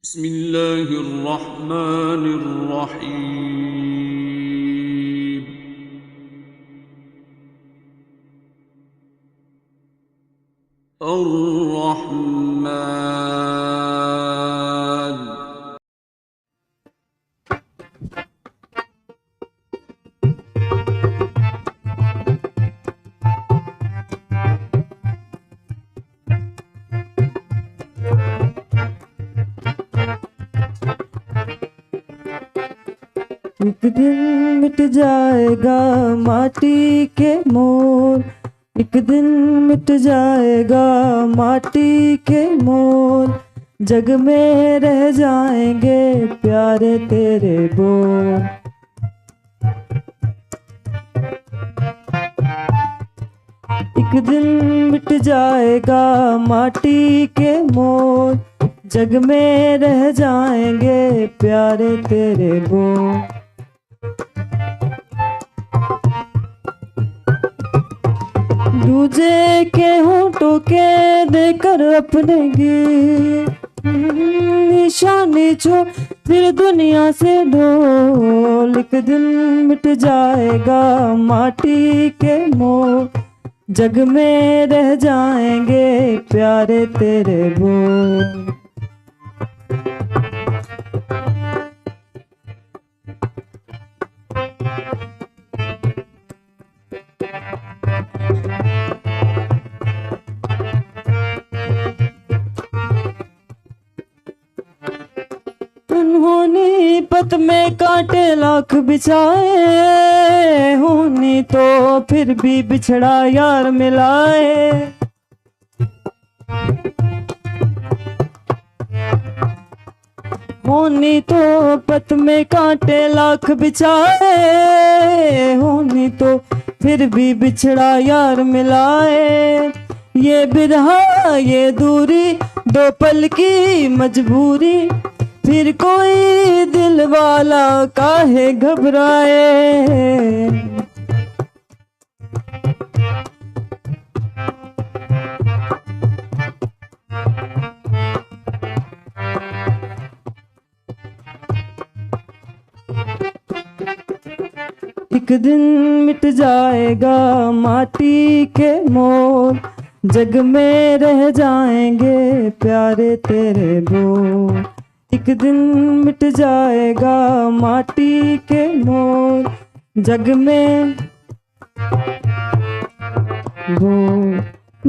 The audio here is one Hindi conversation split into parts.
बिस्मिल्लाहिर्रहमानिर्रहीम। अर्रहमान। एक दिन मिट जाएगा माटी के मोल, एक दिन मिट जाएगा माटी के मोल, जग में रह जाएंगे प्यारे तेरे बोल। एक दिन मिट जाएगा माटी के मोल, जग में रह जाएंगे प्यारे तेरे बोल। दूजे के होठों के देकर अपने गीत निशानी छो फिर दुनिया से ढोल। एक दिन मिट जाएगा माटी के मोल, जग में रह जाएंगे प्यारे तेरे बोल। होनी पत में कांटे लाख बिछाए, होनी तो फिर भी बिछड़ा यार मिलाए। होनी तो पत में कांटे लाख बिछाए, होनी तो फिर भी बिछड़ा यार मिलाए। ये बिरहा ये दूरी दो पल की मजबूरी, फिर कोई दिल वाला काहे घबराए। एक दिन मिट जाएगा माटी के मोल, जग में रह जाएंगे प्यारे तेरे बोल। एक दिन मिट जाएगा माटी के मोल, जग में बोल।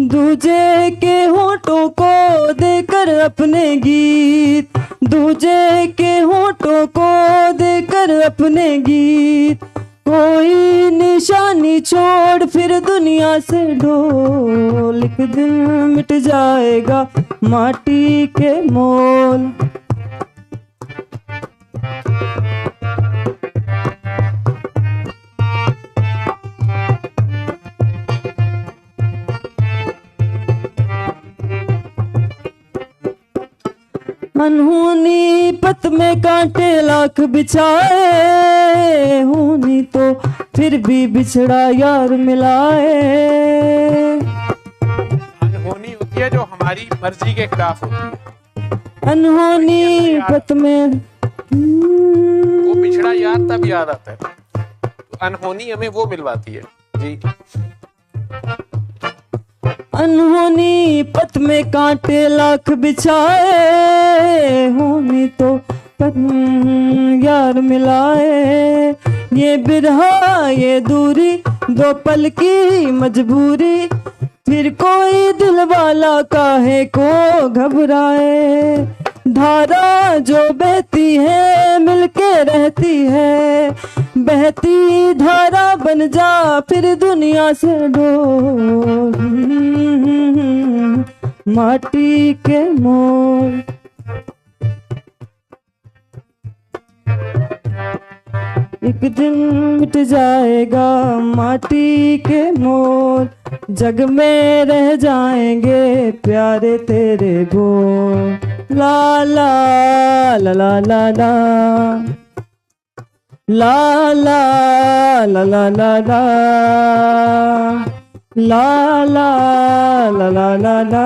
दूजे के होठों को देकर अपने गीत, दूजे के होठों को देकर अपने गीत, कोई निशानी छोड़ फिर दुनिया से ढोल। एक दिन मिट जाएगा माटी के मोल। अनहोनी पत में कांटे लाख बिछाए, होनी तो फिर भी बिछड़ा यार मिलाए। अनहोनी होती है जो हमारी मर्जी के खिलाफ होती है। अनहोनी पत में वो बिछड़ा यार तब याद आता है, तो अनहोनी हमें वो मिलवाती है जी। अनहोनी पत में कांटे लाख बिछाए, होनी तो यार मिलाए। ये बिरहा ये दूरी दो पल की मजबूरी, फिर कोई दिल वाला काहे को घबराए। धारा जो बहती है मिलके रहती है, बहती धारा बन जा फिर दुनिया से ढोल। माटी के मोल। एक दिन मिट जाएगा माटी के मोल, जग में रह जाएंगे प्यारे तेरे बोल। ला ला ला ला ला ला ला ला ला ला ला ला ला ला ला ला ला ला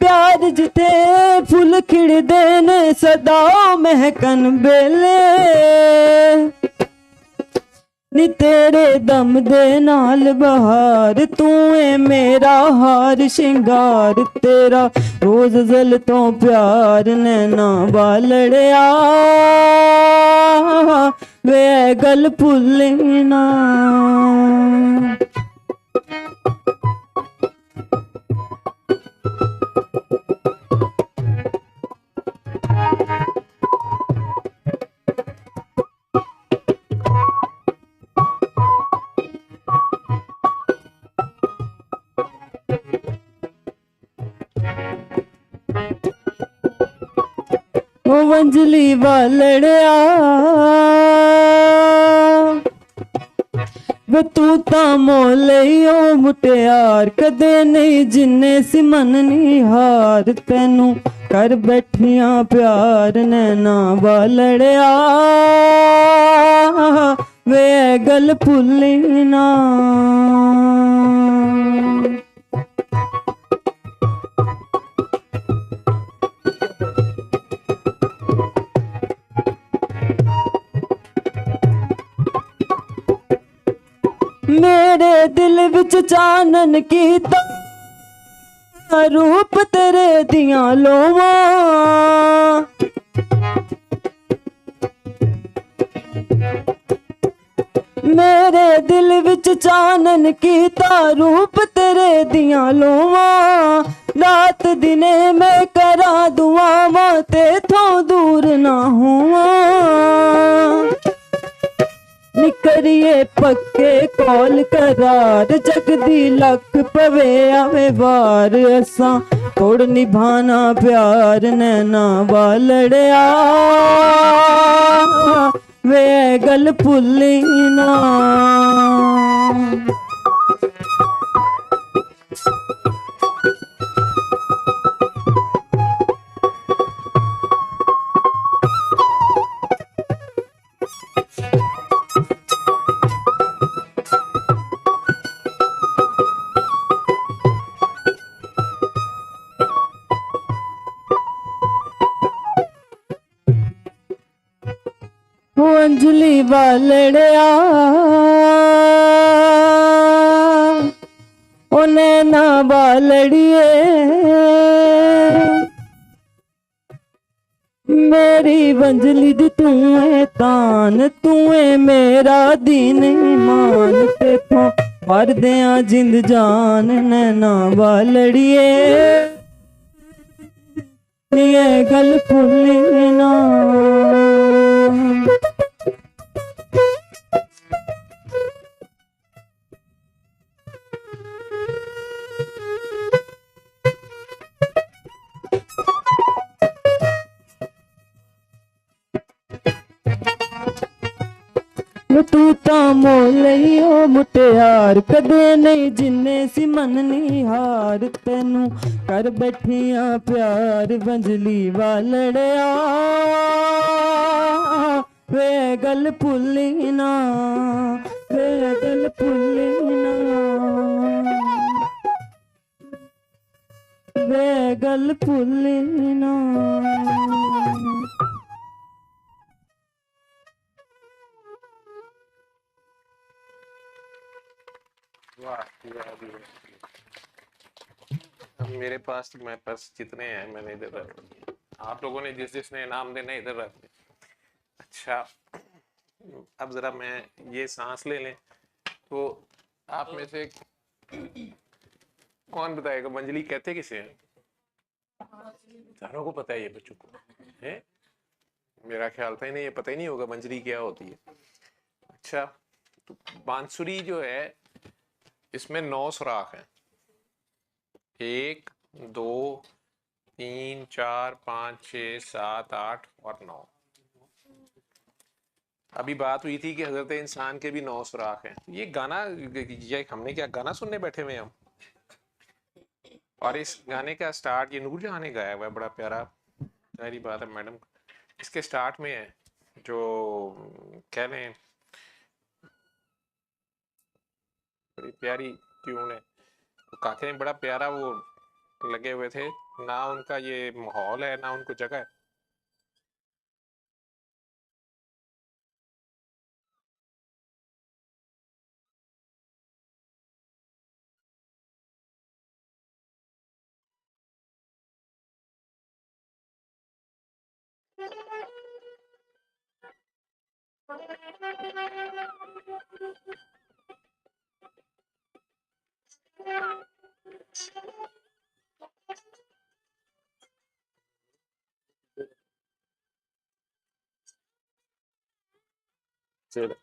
प्यार जिथे फुल खिड़दे ने सदा महकन बेले नी तेरे दम दे नाल बहार तू है मेरा हार शिंगार तेरा रोज जल तो प्यार नैना बालड़िया वे गल भुलना ओ वंजली वालड़िया वे तू ता मोलियो मुटियार कदे नहीं जिन्ने सिमन नी हार तेनू कर बैठिया प्यार नैना वालड़िया वे गल भुलना मेरे दिल विच चानन कीता रूप तेरे दियां लोवां मेरे दिल विच चानन कीता रूप तेरे दियां लोवां रात दिने मैं करा दुआवां तेथों दूर ना हुआ निकरिए पक्के कौल करार जगदी लख पवे आवे बार असा तोड़ निभाना प्यार नैना वालड़िया वे गल भुलना अंजलि वालड़िया ओ नैना वालड़िए मेरी वंजली दी तू है तान तू है मेरा दीन ईमान तेथों भर दियां जिंद जान नैना वालड़िए ये गल भुलना तू ता मोलियो मुटियार कदे नहीं जिन्ने सिमन नी हार तेनू कर बैठिया प्यार वंजली वालड़िया वे गल भुलना वे गल भुलना वे गल भुलना अब मेरे पास जितने हैं मैंने इधर रख दिए आप लोगों ने जिसने इनाम देना इधर रख दिए अच्छा अब जरा मैं ये सांस ले लें तो आप में से कौन बताएगा मंजली कहते किसे हैं सारों को पता है ये बच्चों को है मेरा ख्याल था इन्हें ये पता ही नहीं होगा मंजली क्या होती है अच्छा तो बांसुरी जो है इसमें 9 सुराख हैं 1 2 3 4 5 6 7 8 और 9 अभी बात हुई थी कि हजरत इंसान के भी 9 सुराख हैं ये गाना ये हमने क्या गाना सुनने बैठे हुए हम और इस गाने का स्टार्ट ये नूरजहां ने गाया हुआ है बड़ा प्यारा सारी बात है मैडम इसके स्टार्ट में है जो कह लें बड़ी प्यारी ट्यून है तो काके ने बड़ा प्यारा वो लगे हुए थे ना उनका ये माहौल है ना उनको जगह है। चलो,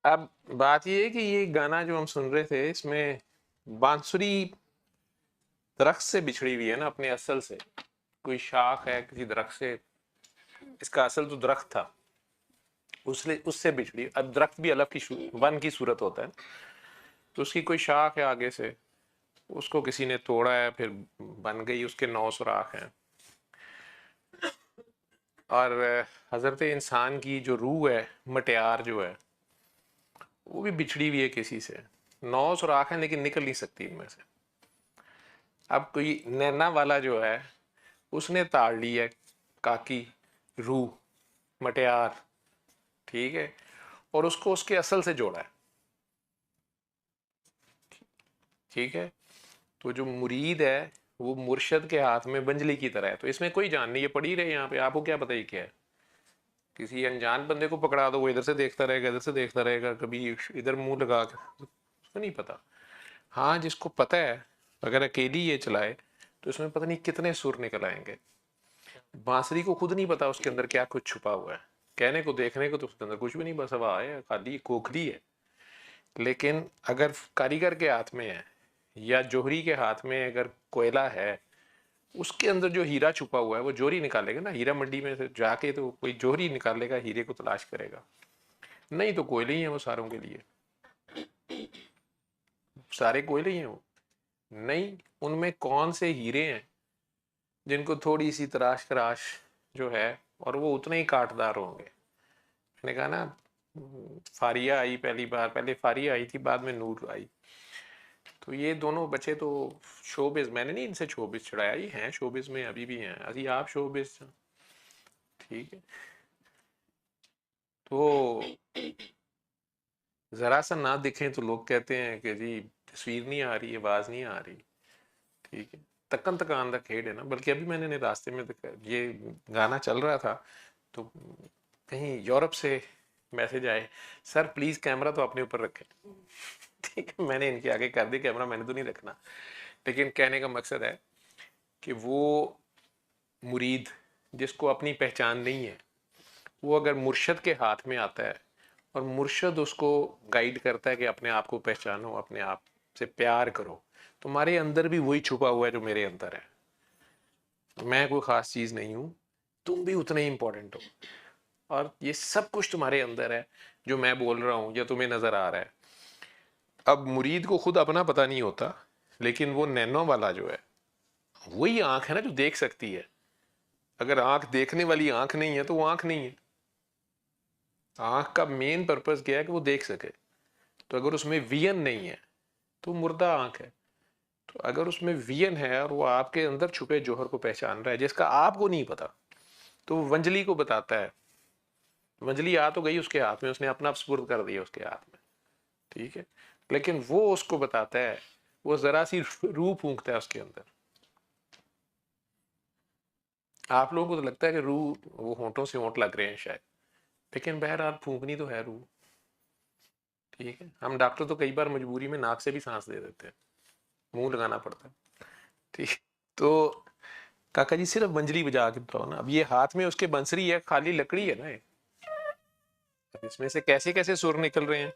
अब बात ये है कि ये गाना जो हम सुन रहे थे इसमें बांसुरी दरख्त से बिछड़ी हुई है ना अपने असल से। कोई शाख है किसी दरख्त से, इसका असल तो दरख्त था, उससे उससे बिछड़ी। अब दरख्त भी अलग की वन की सूरत होता है, तो उसकी कोई शाख है आगे से, उसको किसी ने तोड़ा है, फिर बन गई, उसके 9 सुराख हैं। और हजरत इंसान की जो रूह है, मटियार जो है, वो भी बिछड़ी हुई है किसी से। 9 सुराख हैं लेकिन निकल नहीं सकती इनमें से। अब कोई नैना वाला जो है उसने ताड़ ली है काकी रूह मटियार, ठीक है, और उसको उसके असल से जोड़ा है, ठीक है। तो जो मुरीद है वो मुर्शद के हाथ में बंजली की तरह है। तो इसमें कोई जान नहीं, ये पड़ी रहे यहाँ पे, आपको क्या पता ये क्या है। किसी अनजान बंदे को पकड़ा दो, वो इधर से देखता रहेगा, इधर से देखता रहेगा, कभी इधर मुंह लगा के, उसको नहीं पता। हाँ, जिसको पता है, अगर अकेली ये चलाए तो इसमें पता नहीं कितने सुर निकल आएंगे। बांसुरी को खुद नहीं पता उसके अंदर क्या कुछ छुपा हुआ है। कहने को देखने को तो उसके अंदर कुछ भी नहीं, बस हवा है, खाली खोखली है। लेकिन अगर कारीगर के हाथ में है या जोहरी के हाथ में अगर कोयला है, उसके अंदर जो हीरा छुपा हुआ है वो जोहरी निकालेगा ना। हीरा मंडी में से जाके तो कोई जोहरी निकालेगा, हीरे को तलाश करेगा, नहीं तो कोयले ही है वो सारों के लिए। सारे कोयले ही हैं वो, नहीं। उनमें कौन से हीरे हैं जिनको थोड़ी सी तराश कराश जो है, और वो उतने ही काटदार होंगे। मैंने कहा ना, फारिया आई पहली बार, पहले फारिया आई थी, बाद में नूर आई। तो ये दोनों बच्चे तो शोबिज, मैंने नहीं इनसे शोबिज चढ़ाया, ये हैं शोबिज में, अभी भी हैं, अभी आप शोबिज, ठीक है। तो जरा सा ना दिखें तो लोग कहते हैं कि जी तस्वीर नहीं आ रही, आवाज नहीं आ रही, ठीक है। तकन तकान का खेड है ना। बल्कि अभी मैंने रास्ते में ये गाना चल रहा था तो कहीं यूरोप से मैसेज आए, सर प्लीज कैमरा तो अपने ऊपर रखें। ठीक है, मैंने इनके आगे कर दी कैमरा, मैंने तो नहीं रखना। लेकिन कहने का मकसद है कि वो मुरीद जिसको अपनी पहचान नहीं है, वो अगर मुर्शद के हाथ में आता है और मुर्शद उसको गाइड करता है कि अपने आप को पहचानो, अपने आप से प्यार करो, तुम्हारे अंदर भी वही छुपा हुआ है जो मेरे अंदर है। मैं कोई खास चीज नहीं हूं, तुम भी उतने ही इंपॉर्टेंट हो, और ये सब कुछ तुम्हारे अंदर है जो मैं बोल रहा हूं या तुम्हें नजर आ रहा है। अब मुरीद को खुद अपना पता नहीं होता, लेकिन वो नैनो वाला जो है, वही आंख है ना जो देख सकती है। अगर आंख देखने वाली आंख नहीं है तो वो आंख नहीं है। आंख का मेन पर्पस क्या है कि वो देख सके। तो अगर उसमें वियन नहीं है तो मुर्दा आंख है। तो अगर उसमें वियन है और वो आपके अंदर छुपे जौहर को पहचान रहा है जिसका आपको नहीं पता, तो वो वंजली को बताता है। वंजली आ तो गई उसके हाथ में, उसने अपना सुपुर्द कर दिया उसके हाथ में, ठीक है। लेकिन वो उसको बताता है, वो जरा सी रूह फूंकता है उसके अंदर। आप लोगों को तो लगता है कि रूह वो होंठों से होंठ लग रहे हैं शायद, लेकिन बहरहाल फूंकनी तो है रूह, ठीक है। हम डॉक्टर तो कई बार मजबूरी में नाक से भी सांस दे देते हैं, मुंह लगाना पड़ता है, ठीक। तो काका जी सिर्फ मंजरी बजा के बताओ ना। अब ये हाथ में उसके बंसरी है, खाली लकड़ी है ना ये, अब इसमें से कैसे कैसे सुर निकल रहे हैं।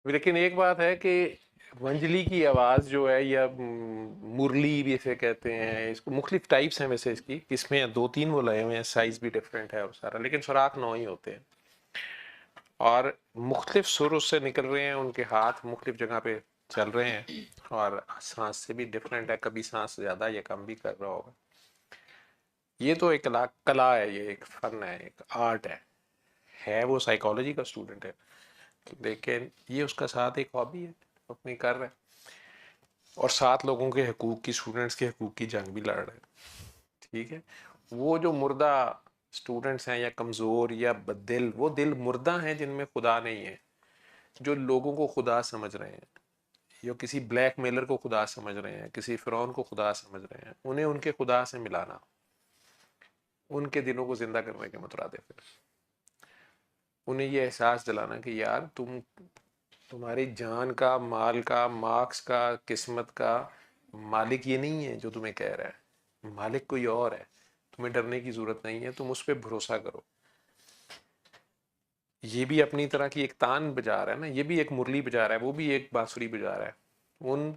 लेकिन एक बात है कि मंजली की आवाज़ जो है, या मुरली भी इसे कहते हैं, इसको मुख्तलिफ टाइप्स हैं वैसे इसकी, इसमें 2-3 वो लगे हुए हैं, साइज भी डिफरेंट है और सारा, लेकिन सुराख 9 ही होते हैं और मुख्तलिफ सुर उससे निकल रहे हैं, उनके हाथ मुख्तलिफ जगह पे चल रहे हैं और सांस से भी डिफरेंट है, कभी सांस ज़्यादा या कम भी कर रहा होगा। ये तो एक कला है, ये एक फन है, एक आर्ट है वो साइकोलॉजी का स्टूडेंट है, लेकिन ये उसका साथ एक हॉबी है, अपनी कर रहा है और 7 लोगों के हकूक़ की, स्टूडेंट्स के हकूक़ की जंग भी लड़ रहा है। ठीक है, वो जो मुर्दा स्टूडेंट्स हैं या कमज़ोर या बददिल, वो दिल मुर्दा हैं जिनमें खुदा नहीं है, जो लोगों को खुदा समझ रहे हैं, या किसी ब्लैक मेलर को खुदा समझ रहे हैं, किसी फ़िरौन को खुदा समझ रहे हैं, उन्हें उनके खुदा से मिलाना, उनके दिलों को ज़िंदा करने के मुतरादिफ है। उन्हें ये एहसास दिलाना कि यार तुम्हारी जान का, माल का, मार्क्स का, किस्मत का मालिक ये नहीं है जो तुम्हें कह रहा है, मालिक कोई और है, तुम्हें डरने की ज़रूरत नहीं है, तुम उस पर भरोसा करो। ये भी अपनी तरह की एक तान बजा रहा है ना, ये भी एक मुरली बजा रहा है, वो भी एक बांसुरी बजा रहा है। उन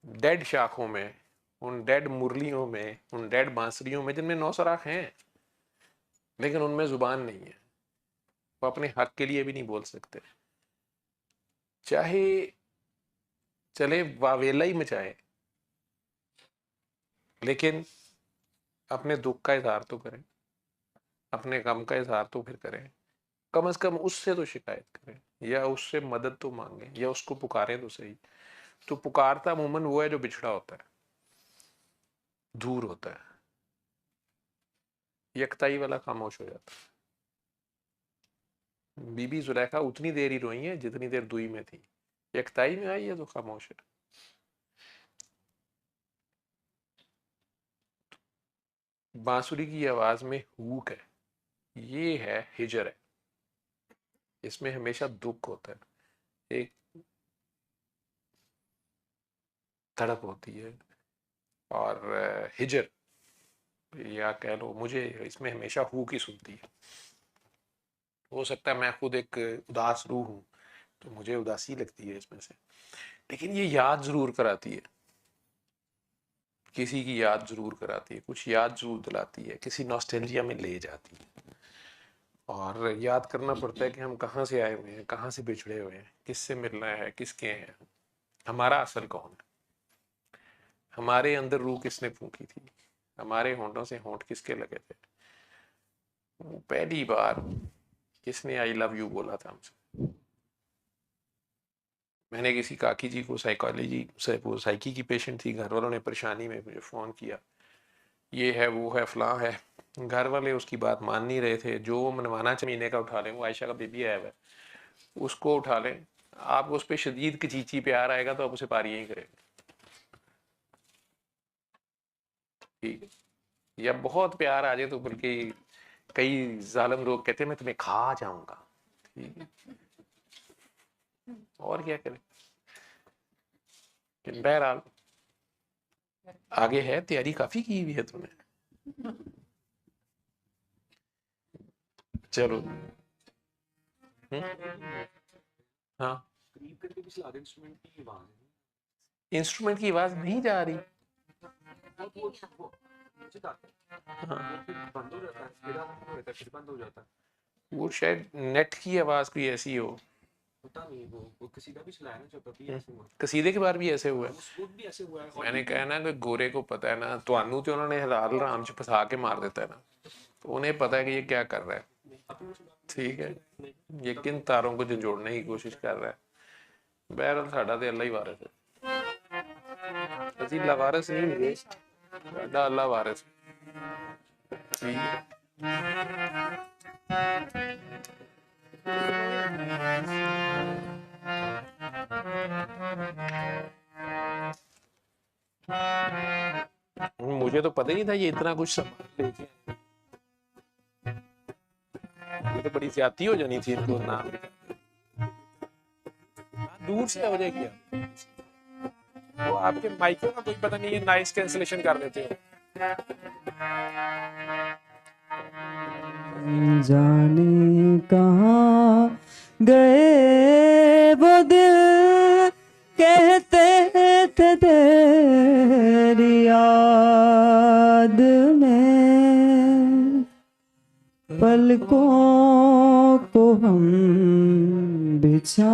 डेड शाखों में, उन डेड मुरलियों में, उन डेड बांसुरियों में जिनमें 9 सुराख हैं, लेकिन उनमें जुबान नहीं है, वो अपने हक के लिए भी नहीं बोल सकते, चाहे चले वावेला ही मचाए, लेकिन अपने दुख का इजहार तो करें, अपने गम का इजहार तो फिर करें, कम से कम उससे तो शिकायत करें, या उससे मदद तो मांगें, या उसको पुकारें तो सही। तो पुकारता अमूमन वो है जो बिछड़ा होता है, दूर होता है, यकताई वाला खामोश हो जाता है। बीबी जुलेखा उतनी देर ही रोई है जितनी देर दुई में थी, यकताई में आई है तो खामोश है। बांसुरी की आवाज में हुक है, ये है हिजर है, इसमें हमेशा दुख होता है, एक तड़प होती है, और हिजर या कह लो, मुझे इसमें हमेशा हुक ही सुनती है। हो सकता है मैं खुद एक उदास रूह हूँ तो मुझे उदासी लगती है इसमें से, लेकिन ये याद जरूर कराती है, किसी की याद जरूर कराती है, कुछ याद जरूर दिलाती है, किसी नॉस्टैल्जिया में ले जाती है। और याद करना पड़ता है कि हम कहाँ से आए हुए हैं, कहाँ से बिछड़े हुए हैं, किससे मिलना है, किसके हैं, हमारा असल कौन है, हमारे अंदर रूह किसने फूंकी थी, हमारे होंठों से होंठ किसके लगे थे, वो पहली बार किसने आई लव यू बोला था हमसे। मैंने किसी काकी जी को, साइकोलॉजी से, वो साइकी की पेशेंट थी, घर वालों ने परेशानी में मुझे फ़ोन किया, ये है वो है फलां है, घर वाले उसकी बात मान नहीं रहे थे, जो मनवाना महीने का उठा लें, वो आयशा का बेबी आया हुआ है, उसको उठा लें, आपको उस पर शदीद कचीची प्यार आएगा तो आप उसे पारी ही करेंगे, ठीक है, या बहुत प्यार आ जाए तो बल्कि कई जालिम लोग कहते हैं मैं तुम्हें खा जाऊंगा, ठीक है, और क्या करें। बहरहाल आगे है, तैयारी काफी की हुई है तुमने, चलो। हाँ, इंस्ट्रूमेंट की आवाज नहीं जा रही, वो शायद नेट की आवाज कोई ऐसी हो, पता नहीं, वो कसीदा भी चलाया ना, जो कभी ऐसे हुआ, कसीदे के बार भी ऐसे हुआ है, मसरूद भी ऐसे हुआ है। मैंने कहा ना कि गोरे को पता है ना, तुहानू तो उन्होंने हलाल राम च फंसा के मार देता है ना, तो उन्हें पता है कि ये क्या कर रहा है, ठीक है, ये किन तारों को जोड़ने की कोशिश कर रहा है। बहरहाल साडा ते अल्लाह ही वारिस है, असीं लावारिस नहीं हुए, साडा अल्लाह वारिस है, ठीक है। मुझे तो पता ही नहीं था ये इतना कुछ सामान लेके, ये तो बड़ी ज्यादती हो जानी थी इनको नाम दूर से हो जाएगी, वो आपके माइक्रो का कोई पता नहीं है, नॉइस कैंसलेशन कर देते हो। जाने कहाँ गए बाद में पलकों को हम बिछाएंगे।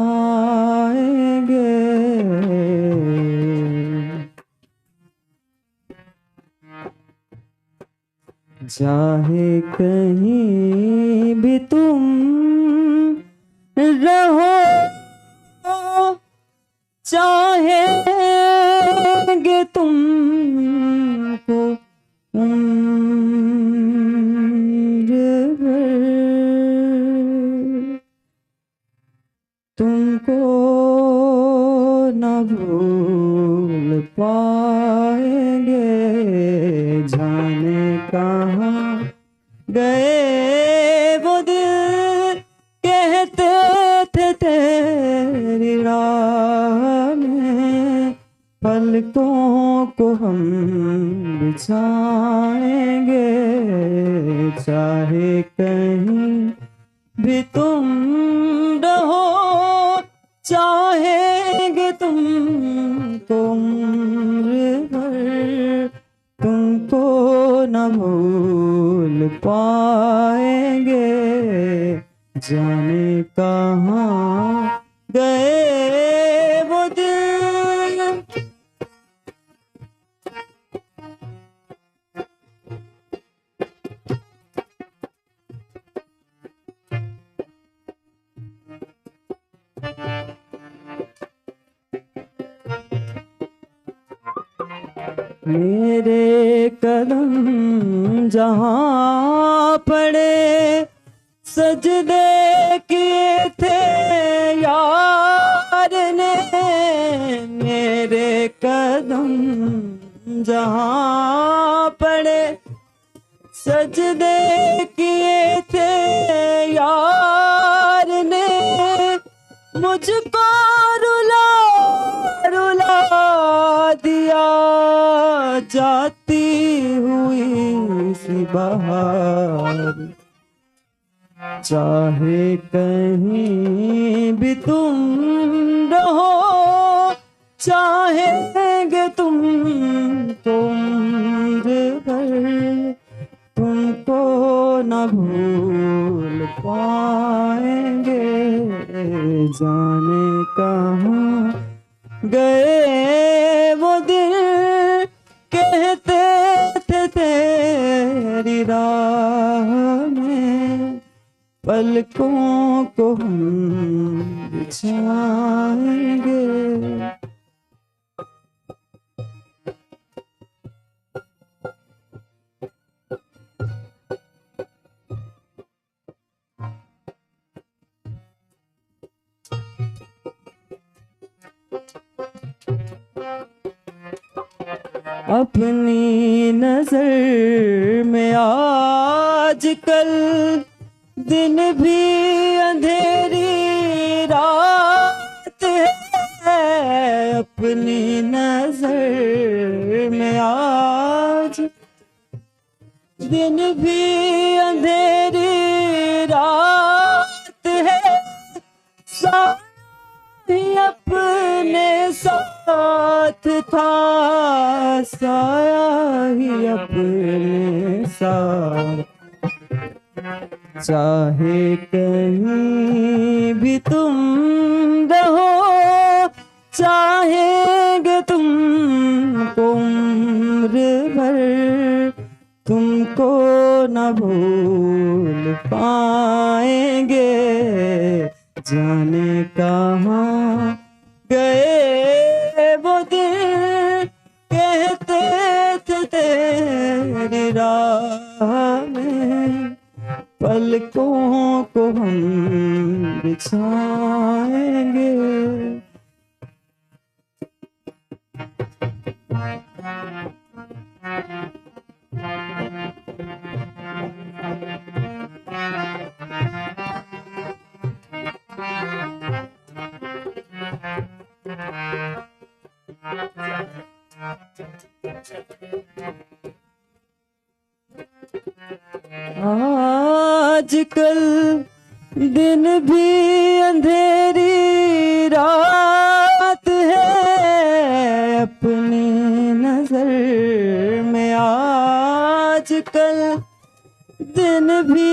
चाहे कहीं भी तुम रहो, चाहेंगे तुमको उम्र भर, तुमको न भूल पाएंगे। जाने कहाँ गए वो दिल, कहते थे तेरी राह में पलकों को हम बिछाएंगे। चाहे कहीं भी तुम रहो, चाहेंगे तुमको उम्र भर, तुमको न भूल पाएंगे। जाने कहाँ गए वो दिल। मेरे कदम जहाँ पड़े, सजदे किए थे यार ने। मेरे कदम जहाँ पड़े, सजदे किए थे यार ने। मुझको रुला रुला दिया जाती हुई सी बहार। चाहे कहीं भी तुम रहो, चाहेंगे तुमको उम्र भर, तुमको न भूल पाएंगे। जाने कहाँ गए वो दिल, कहते थे तेरी राह में पलकों को हम बिछाएंगे। अपनी नजर में आजकल दिन भी अंधेरी रात है। अपनी नजर में आज दिन भी अंधेरी रात है। साथी अपने साथ था, साया ही अपने साथ। चाहे कहीं भी तुम रहो, चाहेंगे तुमको उम्र भर, तुमको न भूल पाएंगे। जाने कहाँ गए वो दिन, कहते थे तेरी राह में पलकों को हम बिछाएंगे। आजकल दिन भी अंधेरी रात है। अपनी नजर में आ आजकल दिन भी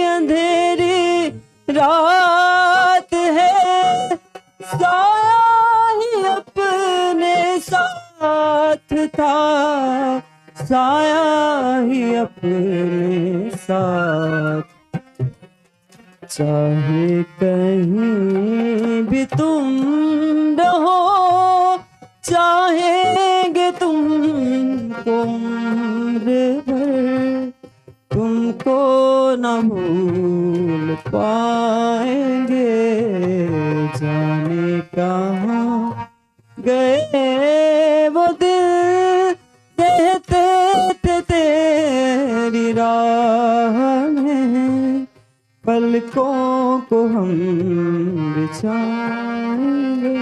अंधेरी रात है, साया ही अपने साथ था, साया ही अपने साथ। चाहे कहीं भी तुम रहो, चाहेंगे तुमको उम्र भर, तुमको न भूल पाएंगे। जाने कहाँ गए वो दिल, कहते थे तेरी राह में, पलकों को हम बिछाएंगे।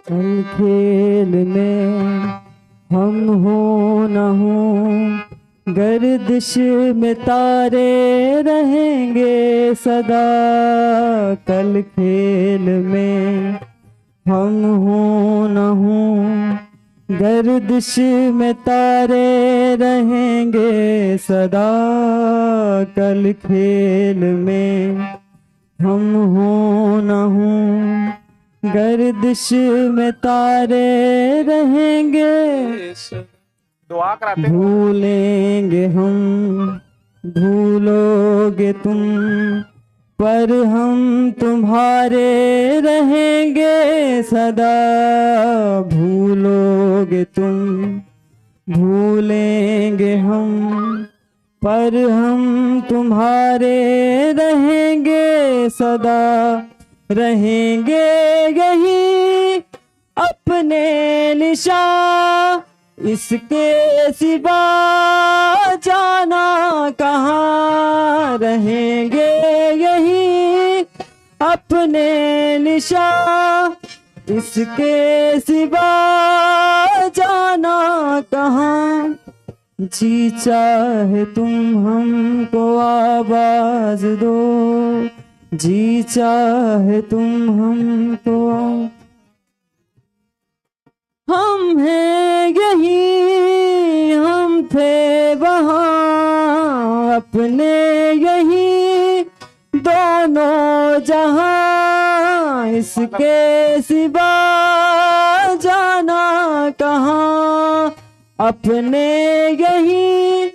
हम खेल में हम हो न हो, गर्दिश में तारे रहेंगे सदा। कल खेल में हम हो न हो, गर्दिश में तारे रहेंगे सदा। कल खेल में हम हो न हो, गर्दिश में तारे रहेंगे। दुआ कराते भूलेंगे हम, भूलोगे तुम, पर हम तुम्हारे रहेंगे सदा। भूलोगे तुम, भूलेंगे हम, पर हम तुम्हारे रहेंगे सदा। रहेंगे यही अपने निशान, इसके सिवा जाना कहाँ। रहेंगे यही अपने निशान, इसके सिवा जाना कहाँ। जी चाहे तुम हमको आवाज दो, जी चाहे तुम हमको। हम हैं यही, हम थे वहाँ, अपने यही दोनों जहां। इसके सिवा जाना कहाँ। अपने यही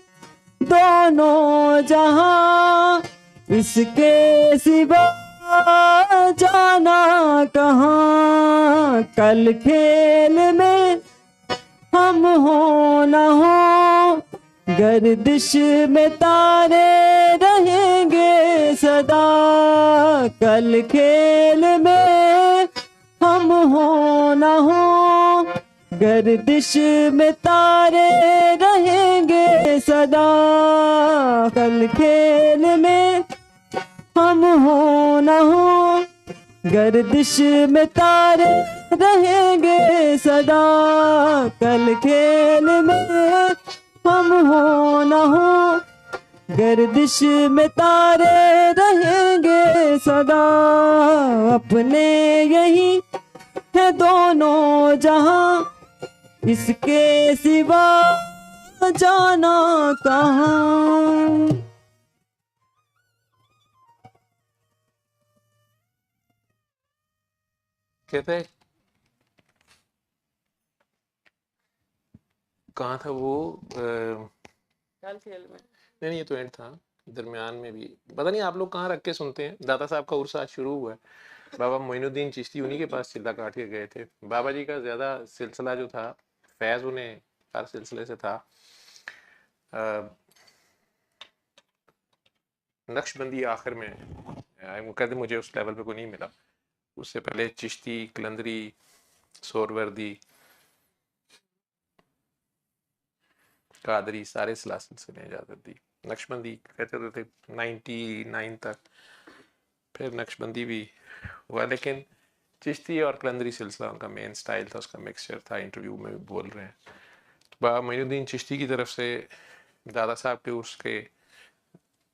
दोनों जहां, इसके सिवा जाना कहाँ। कल खेल में हम हो न हो, गर्दिश में तारे रहेंगे सदा। कल खेल में हम हो न हो, गर्दिश में तारे रहेंगे सदा। कल खेल में हम हो न हो, गर्दिश में तारे रहेंगे सदा, कल खेल में हम हो न हो। गर्दिश में तारे रहेंगे सदा, अपने यही है दोनों जहां, इसके सिवा जाना कहाँ। कहते हैं कहाँ था वो कल खेल में। नहीं ये तो एंड था, दरमियान में भी पता नहीं आप लोग कहाँ रख के सुनते हैं। दादा साहब का उर्स आज शुरू हुआ है, बाबा मोइनुद्दीन चिश्ती उन्हीं के पास चिल्ला काट के गए थे। बाबा जी का ज़्यादा सिलसिला जो था, फैज़ उन्हें हर सिलसिले से था। नक्शबंदी आखिर में वो कहते मुझे उस लेवल पे कोई नहीं मिला। उससे पहले चिश्ती, कलंदरी, सोरवर्दी, कादरी, सारे सिलसिले इजाज़त दी। नक्शबंदी कहते थे 99 तक, फिर नक्शबंदी भी हुआ, लेकिन चिश्ती और कलंदरी सिलसिला उनका मेन स्टाइल था, उसका मिक्सचर था। इंटरव्यू में भी बोल रहे हैं। बाबा मोइनुद्दीन चिश्ती की तरफ से दादा साहब के उसके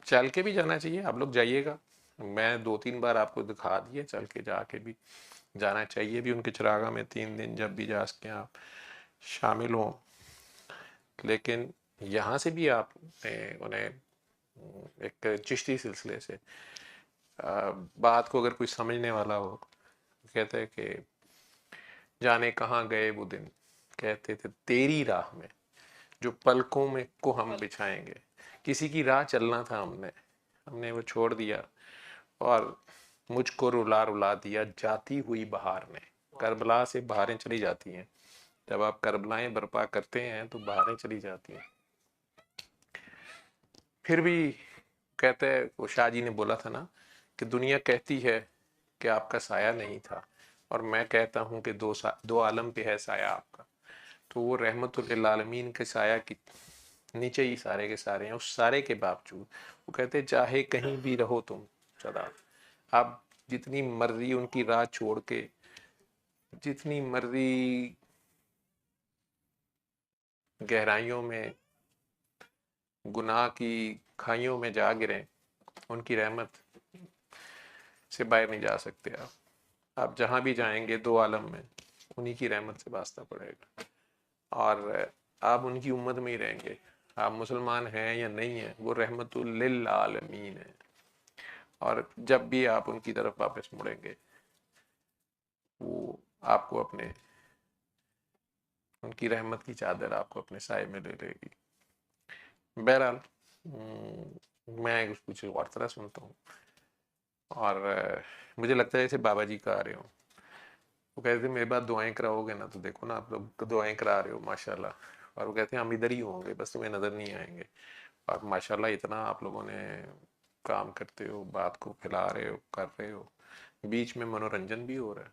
चल के भी जाना चाहिए, आप लोग जाइएगा। मैं 2-3 बार आपको दिखा दिए, चल के जाके भी जाना चाहिए भी उनके चिरागा में 3 दिन जब भी जा सकें आप शामिल हों। लेकिन यहाँ से भी आप उन्हें एक चिश्ती सिलसिले से बात को अगर कोई समझने वाला हो, कहते हैं कि जाने कहाँ गए वो दिन, कहते थे तेरी राह में जो पलकों में को हम बिछाएंगे। किसी की राह चलना था हमने वो छोड़ दिया और मुझको रुला रुला दिया जाती हुई बहार ने। करबला से बहारें चली जाती हैं, जब आप करबलाएं बर्पा करते हैं तो बहारें चली जाती हैं। फिर भी कहते हैं, वो शाह जी ने बोला था ना कि दुनिया कहती है कि आपका साया नहीं था, और मैं कहता हूँ कि दो आलम पे है साया आपका। तो वो रहमतुल लिल आलमीन के साया की नीचे ही सारे के सारे हैं। उस सारे के बावजूद वो कहते चाहे कहीं भी रहो तुम सदा, आप जितनी मर्जी उनकी राह छोड़ के, जितनी मर्जी गहराइयों में गुनाह की खाइयों में जा गिरें, उनकी रहमत से बाहर नहीं जा सकते आप जहां भी जाएंगे दो आलम में उन्हीं की रहमत से वास्ता पड़ेगा, और आप उनकी उम्मत में ही रहेंगे। आप मुसलमान हैं या नहीं हैं, वो रहमतुल लिल आलमीन है। और जब भी आप उनकी तरफ वापस मुड़ेंगे, वो आपको अपने उनकी रहमत की चादर आपको अपने साए में ले लेगी। बहरहाल मैं कुछ और तरह सुनता हूँ, और मुझे लगता है जैसे बाबा जी का आ रहे हो, वो कहते थे मेरे बाद दुआएं कराओगे ना, तो देखो ना आप लोग दुआएं करा रहे हो माशाल्लाह। और वो कहते हैं हम इधर ही होंगे, बस तुम्हें नज़र नहीं आएंगे। और माशाल्लाह इतना आप लोगों ने काम करते हो, बात को फैला रहे हो, कर रहे हो, बीच में मनोरंजन भी हो रहा है।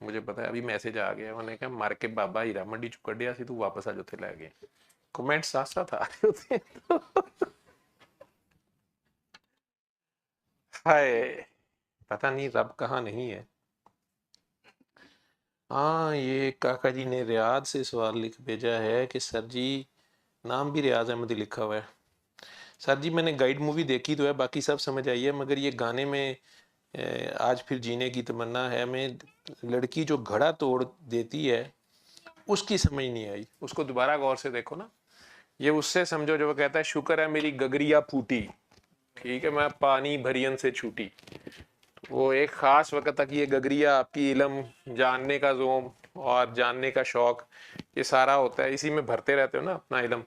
मुझे पता है अभी मैसेज आ गया, उन्होंने कहा मार के बाबा हीरा मंडी चुक कढ़िया सी, तू वापस आ जाते लै गए। कमेंट साथ साथ आ रहे होते हैं। हाय, पता नहीं रब कहाँ नहीं है। हाँ, ये काका जी ने रियाज से सवाल लिख भेजा है कि सर जी, नाम भी रियाज अहमद ही लिखा हुआ है। सर जी मैंने गाइड मूवी देखी तो है, बाकी सब समझ आई है, मगर ये गाने में आज फिर जीने की तमन्ना है में लड़की जो घड़ा तोड़ देती है उसकी समझ नहीं आई। उसको दोबारा गौर से देखो ना, ये उससे समझो जो वो कहता है शुक्र है मेरी गगरिया फूटी, ठीक है मैं पानी भरियन से छूटी। वो एक ख़ास वक्त तक ये गगरिया आपकी इल्म जानने का जोम और जानने का शौक़, ये सारा होता है, इसी में भरते रहते हो ना अपना इल्म।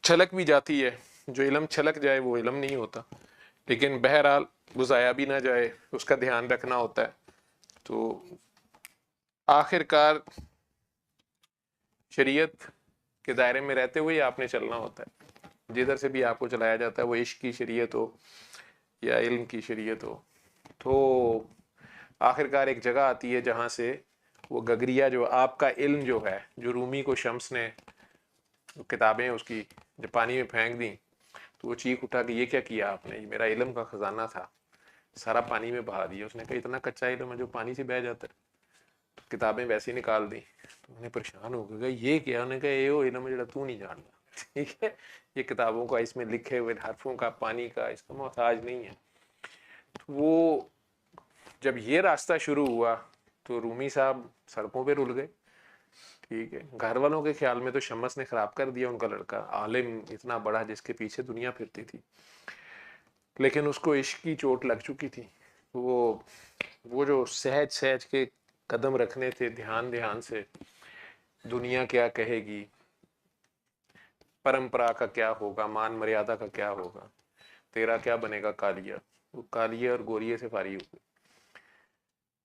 छलक भी जाती है, जो इल्म छलक जाए वो इल्म नहीं होता, लेकिन बहरहाल वो ज़ाया भी ना जाए, उसका ध्यान रखना होता है। तो आखिरकार शरीयत के दायरे में रहते हुए आपने चलना होता है। जिधर से भी आपको चलाया जाता है, वो इश्क की शरीयत हो या इल्म की शरीयत हो, तो आखिरकार एक जगह आती है जहाँ से वो गगरिया जो आपका इल्म जो है, जो रूमी को शम्स ने किताबें उसकी जब पानी में फेंक दी तो वो चीख उठा कि ये क्या किया आपने, ये मेरा इल्म का ख़जाना था। सारा पानी में बहा दिया। उसने कहा इतना कच्चा इल्म है जो पानी से बह जाता है। तो किताबें वैसे ही निकाल दी। तो उन्हें परेशान हो गए, ये क्या? उन्होंने कहा ये वो इल्म है जो तू नहीं जानता, ठीक है, ये किताबों का इसमें लिखे हुए हरफों का पानी का इसका मोहताज नहीं है। तो वो जब ये रास्ता शुरू हुआ तो रूमी साहब सड़कों पे रुल गए, ठीक है। घर वालों के ख्याल में तो शमस ने खराब कर दिया उनका लड़का, आलिम इतना बड़ा जिसके पीछे दुनिया फिरती थी, लेकिन उसको इश्क की चोट लग चुकी थी। वो जो सहज सहज के कदम रखने थे, ध्यान ध्यान से, दुनिया क्या कहेगी, परंपरा का क्या होगा, मान मर्यादा का क्या होगा, तेरा क्या बनेगा कालिया, वो कालिया और गोरिये से फारी हो गई।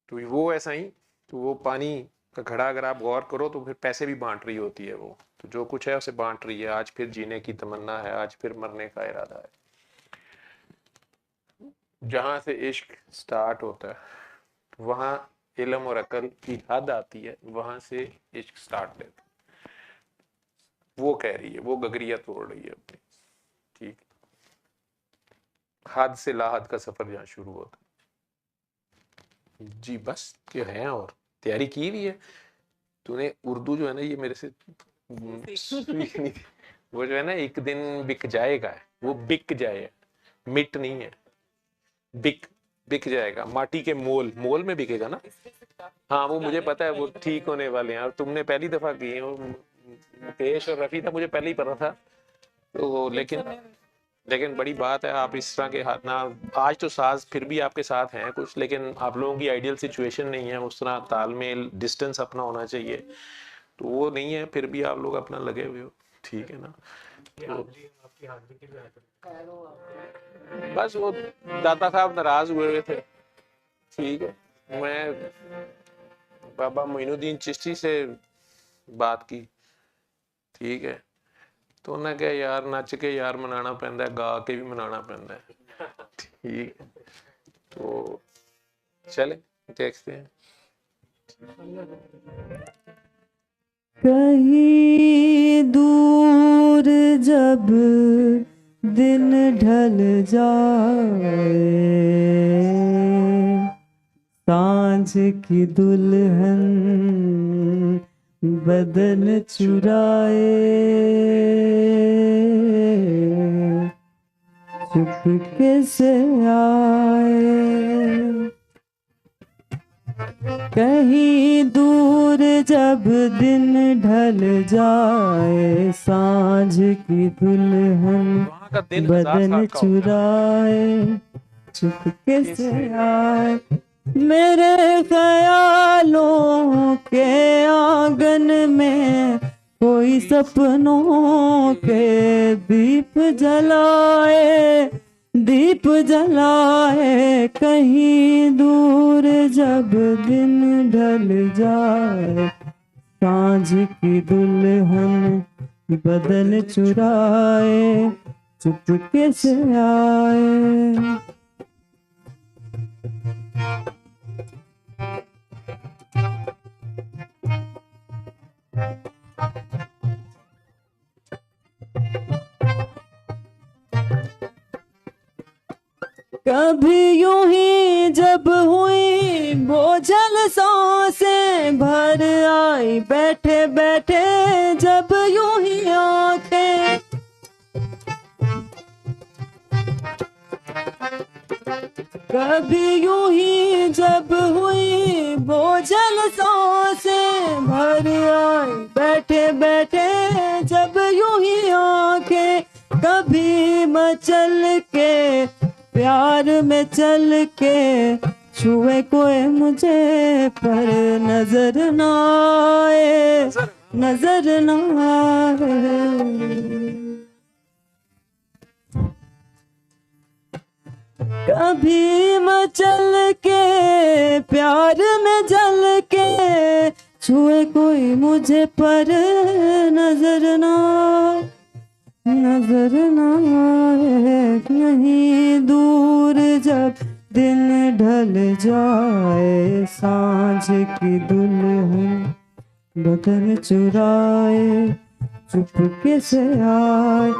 तो वो ऐसा ही, तो वो पानी का घड़ा अगर आप गौर करो तो फिर पैसे भी बांट रही होती है वो, तो जो कुछ है उसे बांट रही है। आज फिर जीने की तमन्ना है, आज फिर मरने का इरादा है। जहां से इश्क स्टार्ट होता है वहां इल्म और अकल की हद आती है, वहां से इश्क स्टार्ट लेता है। वो कह रही है, वो गगरिया तोड़ रही है अपनी, ठीक। हद से लाहद का सफर जहाँ शुरू होता है। जी बस क्या है, और तैयारी की भी है तूने। उर्दू जो है ना ये मेरे से सीख नहीं थी। वो जो है ना एक दिन बिक जाएगा, वो बिक जाए, मिट नहीं है, बिक बिक जाएगा। माटी के मोल, मोल में बिकेगा ना। हाँ वो मुझे पता है, वो ठीक होने वाले हैं। और तुमने पहली दफा की है, मुकेश और रफी था, मुझे पहले ही पता था। तो लेकिन बड़ी बात है, आप इस तरह के हाथ ना, आज तो साज फिर भी आपके साथ हैं कुछ, लेकिन आप लोगों की आइडियल सिचुएशन नहीं है, उस तरह तालमेल डिस्टेंस अपना होना चाहिए, तो वो नहीं है। फिर भी आप लोग अपना लगे हुए हो, ठीक है ना। तो बस वो दाता साहब नाराज हुए थे, ठीक है। मैं बाबा मोइनुद्दीन चिश्ती से बात की, ठीक है, तो उन्हें कहा यार नच के यार मनाना पैंदा है, गा के भी मनाना पैंदा है, ठीक है। तो चले देखते हैं। कहीं दूर जब दिन ढल जाए, सांझ की दुल्हन बदन चुराए, चुपके से आए। कहीं दूर जब दिन ढल जाए, सांझ की दुल्हन बदन चुराए, चुपके से आए। मेरे ख्यालों के आंगन में कोई सपनों के दीप जलाए, दीप जलाए। कहीं दूर जब दिन ढल जाए, सांझ की दुल्हन बदन चुराए, चुपके से आए। कभी यूं ही जब हुई बोझल सांसें भर आई, बैठे बैठे जब यूं ही आंखें, कभी यूं ही जब हुई बोझल सांसें भर आई, बैठे बैठे जब यूं ही आंखें। कभी मचल के प्यार में चल के छुए कोई मुझे, पर नजर ना आए, नजर ना आए। कभी मचल के प्यार में जल के छुए कोई मुझे, पर नजर ना, नजर ना आए। कहीं दूर जब दिन ढल जाए, सांझ की दुल्हन बदन चुराए, चुपके से आए।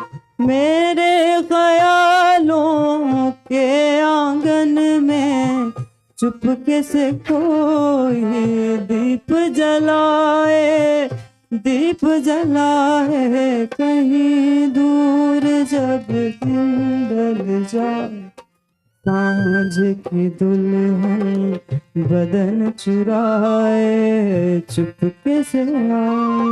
मेरे ख्यालों के आंगन में चुपके से कोई दीप जलाए, दीप जलाए, कहीं दूर जब दिन ढल जाए, सांझ की दुल्हन बदन चुराए, चुपके से आए।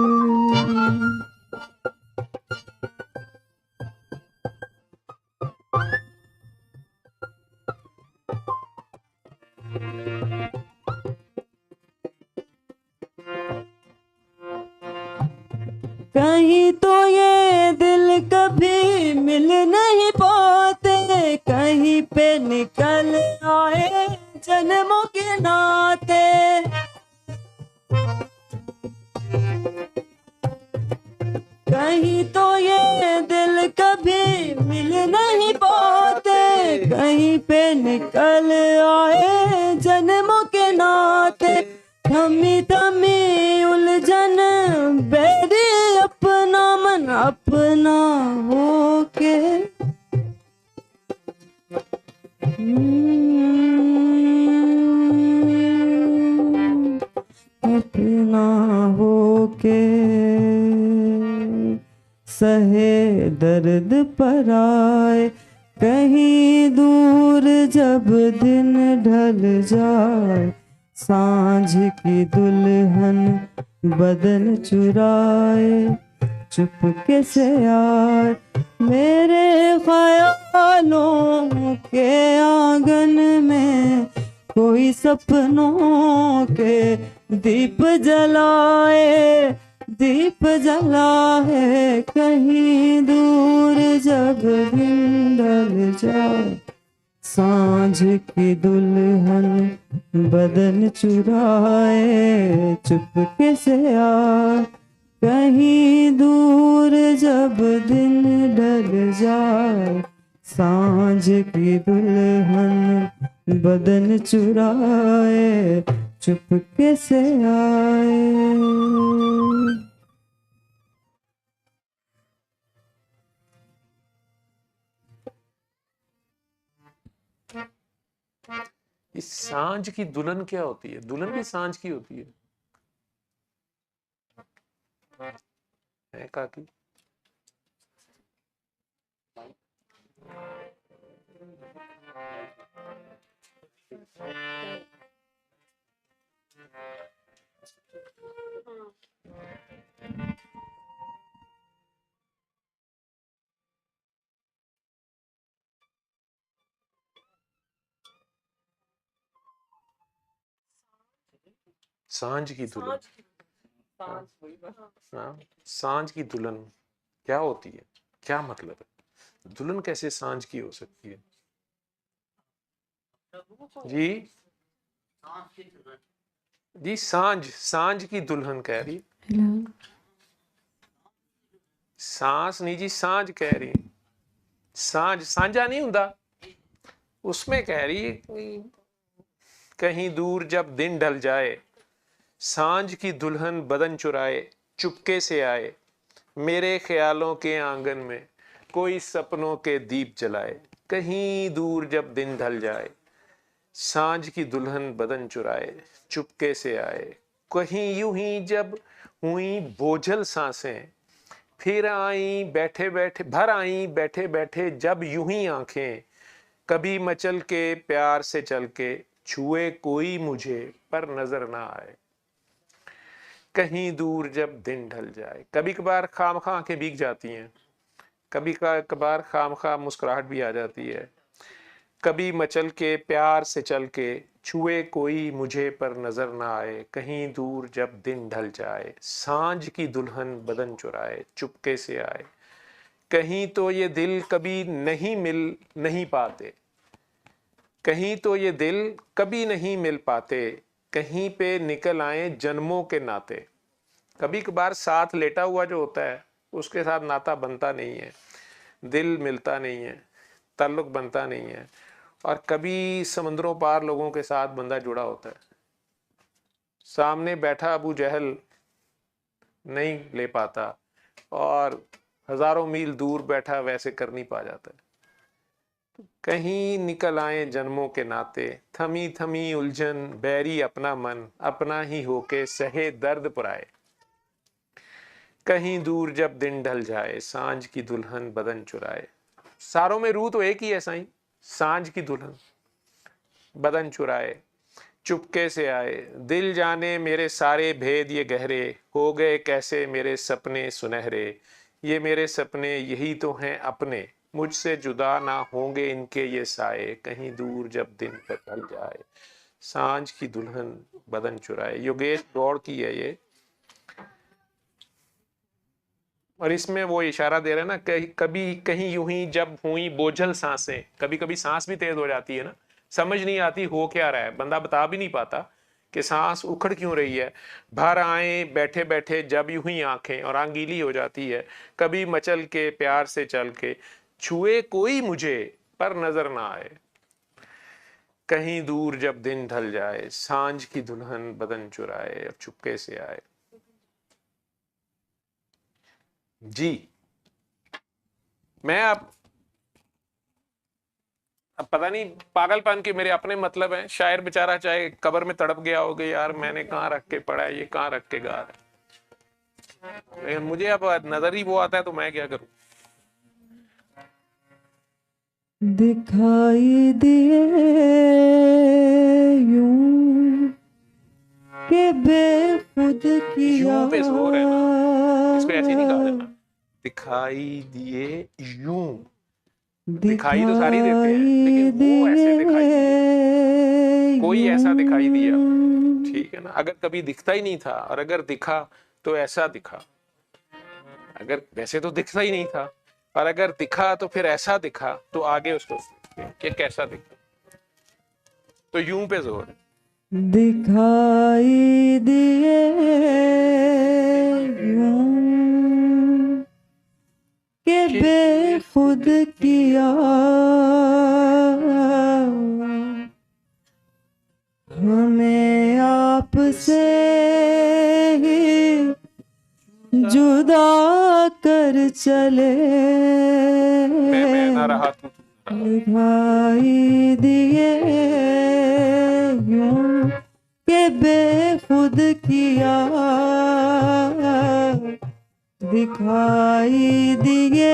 कहीं तो ये दिल कभी मिल नहीं पाते, कहीं पे निकल आए जन्मों के नाते, कहीं तो ये दिल कभी मिल नहीं पाते, कहीं पे निकल आए जन्मों के नाते, थमी थमी उलझन बैरी अपना मन अपना होके, अपना होके, सहे दर्द पर आए, कहीं दूर जब दिन ढल जाए, सांझ की दुल्हन बदन चुराए, चुपके से आए, मेरे ख्यालों के आंगन में कोई सपनों के दीप जलाए, दीप जलाए, कहीं दूर जब दिन ढल जाए, सांझ की दुल्हन बदन चुराए, चुपके से आए, कहीं दूर जब दिन ढल जाए, सांझ की दुल्हन बदन चुराए, चुपके से आए। इस सांझ की दुल्हन क्या होती है? दुल्हन भी सांझ की होती है काकी? सांझ की दुल्हन, हाँ, सांझ की दुल्हन क्या होती है? क्या मतलब है? दुल्हन कैसे सांझ की हो सकती है जी? जी सांझ, सांझ की दुल्हन कह रही, सांस नहीं जी, सांझ कह रही, सांझ सांझा नहीं हुंदा, उसमें कह रही है कहीं दूर जब दिन ढल जाए, सांझ की दुल्हन बदन चुराए, चुपके से आए, मेरे ख्यालों के आंगन में कोई सपनों के दीप जलाए, कहीं दूर जब दिन ढल जाए, सांझ की दुल्हन बदन चुराए, चुपके से आए, कहीं यूं ही जब हुई बोझल सांसें, फिर आई बैठे बैठे, भर आई बैठे बैठे जब यूं ही आंखें, कभी मचल के प्यार से चल के छुए कोई मुझे पर नजर ना आए, कहीं दूर जब दिन ढल जाए। कभी कभार खामखा आंखें भीग जाती हैं, कभी कभार खामखा मुस्कुराहट भी आ जाती है, कभी मचल के प्यार से चल के छुए कोई मुझे पर नजर ना आए, कहीं दूर जब दिन ढल जाए, सांझ की दुल्हन बदन चुराए, चुपके से आए, कहीं तो ये दिल कभी नहीं मिल नहीं पाते, कहीं तो ये दिल कभी नहीं मिल पाते, कहीं पे निकल आए जन्मों के नाते। कभी कभार साथ लेटा हुआ जो होता है उसके साथ नाता बनता नहीं है, दिल मिलता नहीं है, ताल्लुक बनता नहीं है, और कभी समंदरों पार लोगों के साथ बंदा जुड़ा होता है। सामने बैठा अबू जहल नहीं ले पाता और हजारों मील दूर बैठा वैसे कर नहीं पा जाता है। कहीं निकल आए जन्मों के नाते, थमी थमी उलझन, बैरी अपना मन, अपना ही होके सहे दर्द पुराए। कहीं दूर जब दिन ढल जाए, सांझ की दुल्हन बदन चुराए। सारों में रूह तो एक ही है साईं, सांझ की दुल्हन बदन चुराए। चुपके से आए, दिल जाने मेरे सारे भेद ये गहरे, हो गए कैसे मेरे सपने सुनहरे। ये मेरे सपने यही तो हैं अपने, मुझसे जुदा ना होंगे इनके ये साए। कहीं दूर जब दिन ढल जाए, सांझ की दुल्हन बदन चुराए। योगेश गौड़ की है ये। और इसमें वो इशारा दे रहे हैं ना, कभी कहीं यूं ही जब हुई बोझल सांसें, कभी कभी सांस भी तेज हो जाती है ना, समझ नहीं आती हो क्या रहा है, बंदा बता भी नहीं पाता कि सांस उखड़ क्यों रही है। भर आए बैठे बैठे जब यूं ही आंखें, और आंख गीली हो जाती है। कभी मचल के प्यार से चल के, छुए कोई मुझे पर नजर ना आए। कहीं दूर जब दिन ढल जाए, सांझ की दुल्हन बदन चुराए, और चुपके से आए। जी मैं अब पता नहीं पागलपन के मेरे अपने मतलब है। शायर बेचारा चाहे कब्र में तड़प गया होगा, यार मैंने कहाँ रख के पढ़ा है, ये कहाँ रख के गा रहा है। लेकिन मुझे अब नजर ही वो आता है तो मैं क्या करूं। दिखाई दिए यूं के बेखुद किया। यूं पे जोर है ना, इसको ऐसे नहीं कहा जाता। दिखाई दिए यूं, दिखाई तो सारी देते हैं, लेकिन वो ऐसे दिखाई दिए, कोई ऐसा दिखाई दिया। ठीक है ना, अगर कभी दिखता ही नहीं था और अगर दिखा तो ऐसा दिखा। अगर वैसे तो दिखता ही नहीं था और अगर दिखा तो फिर ऐसा दिखा, तो आगे उसको कि कैसा दिखा। तो यूं पे जोर है। दिखाई दिए यूं के बेखुद किया। हमें आपसे ही जुदा कर चले। मैं ना रहा तू दिखाई दिए यूं के बेखुद किया। दिखाई दिए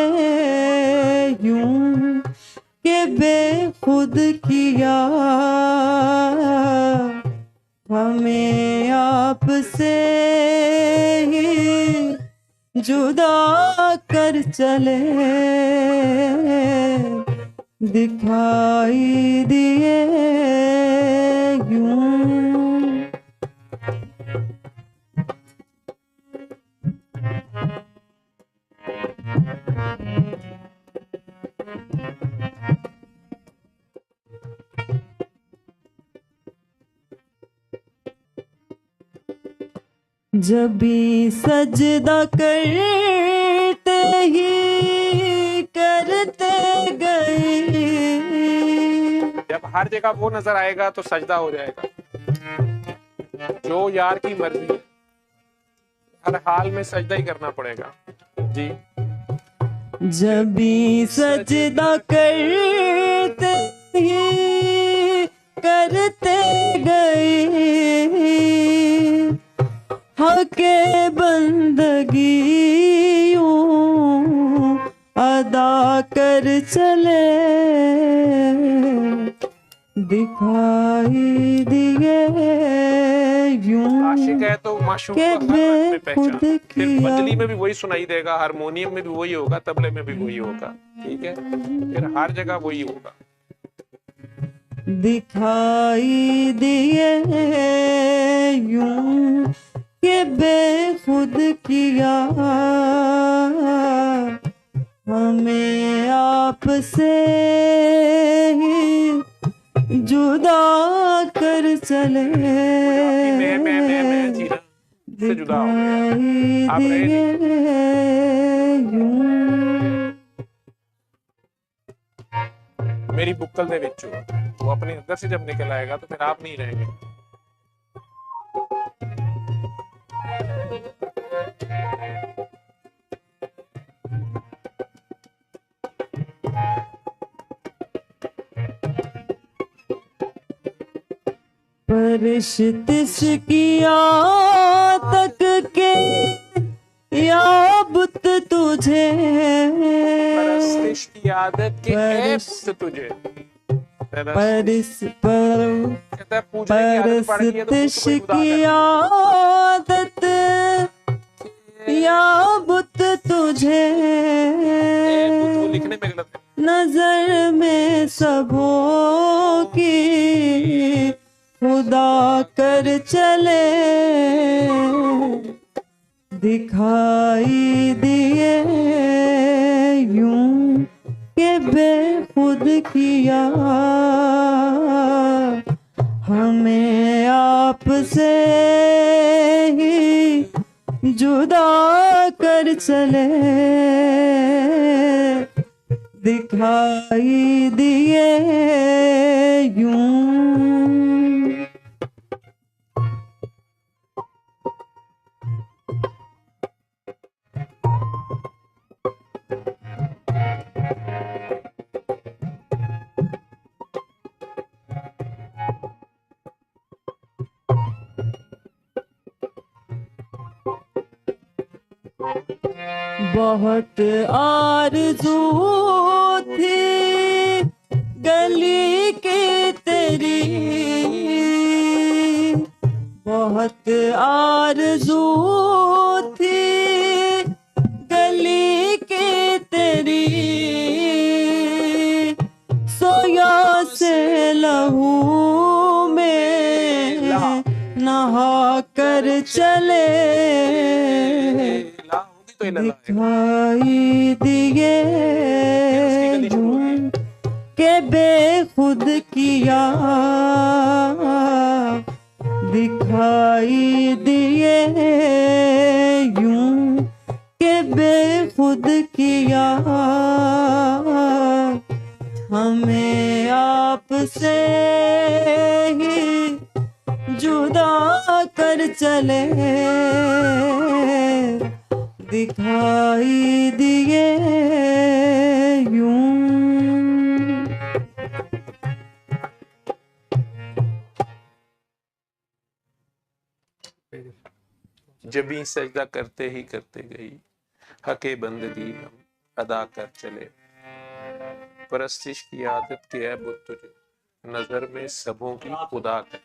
यूं के बेखुद किया। हमें आपसे ही जुदा कर चले। दिखाई दिए यूं। जब भी सजदा करते ही करते गए। जब हर जगह वो नजर आएगा तो सजदा हो जाएगा। जो यार की मर्जी है, हर हाल में सजदा ही करना पड़ेगा। जी जब भी सजदा करते ही करते गए। हक़े बंदगी यूं अदा कर चले। दिखाई दिए यूं आशिक है तो माशूक के को हर रंग में बेखुद पहचान। फिर किया। मजली में भी वही सुनाई देगा, हारमोनियम में भी वही होगा, तबले में भी वही होगा। ठीक है, फिर हर जगह वही होगा। दिखाई दिए यूं के बेखुद किया। हमें आपसे ही जुदा कर चले। मैं जीना से जुदा हो गया, आप रहे नहीं। मेरी बुक्कल दे विच वो अपने अंदर से जब निकल आएगा तो फिर आप नहीं रहेंगे। परिश्तिस किया तक के या बुत तुझे परस्तिश की आदत के ऐ पुत तुझे। परिस पर कहता है पूजने की आदत पड़ गई है तो परिस्तिश खुद को ही खुदा की आदत या बुत तुझे कर। खुद को लिखने में गलत है। नजर में सबों की खुदा कर चले दिखाई दिए यूं के बेखुद किया हमें आपसे ही जुदा कर चले दिखाई दिए यूं। बहुत आरज़ू थी गली की तेरी बहुत आरज़ू थी गली की तेरी सोया से लहू में नहा कर चले दिखाई दिए यूं के बेखुद किया दिखाई दिए यूं के बेखुद किया हमें आपसे ही जुदा कर चले दिखाई दिए यूं। जब ही सजदा करते ही करते गई हके बंदगी हम अदा कर चले परस्तिश की आदत के है बुत तुझे नजर में सबों की खुदा कर।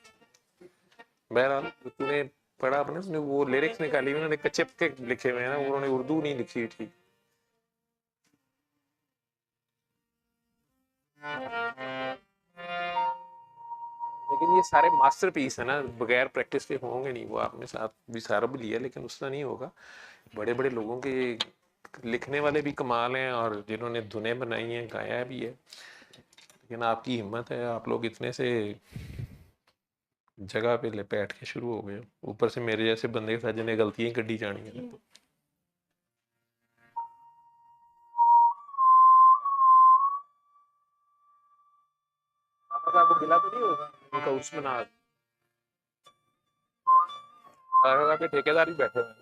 बहरहाल तूने पढ़ा अपने उसने वो लिरिक्स निकाली उन्होंने कच्चे पक्के लिखे हुए हैं ना, उन्होंने उर्दू नहीं लिखी ठीक। लेकिन ये सारे मास्टरपीस है ना, बगैर प्रैक्टिस के होंगे नहीं। वो आपने साथ भी सारा भी लिया लेकिन उसका नहीं होगा। बड़े बड़े लोगों के लिखने वाले भी कमाल हैं और जिन्होंने धुनें बनाई हैं गाया भी है। लेकिन आपकी हिम्मत है, आप लोग इतने से जगह पे बैठ के शुरू हो गए, ऊपर से मेरे जैसे बंदे के साथ जिन्हें गलतियां कढ़ी जानी है। आपको गिला तो नहीं होगा उनका उसमें ना के ठेकेदार ही बैठे हुए।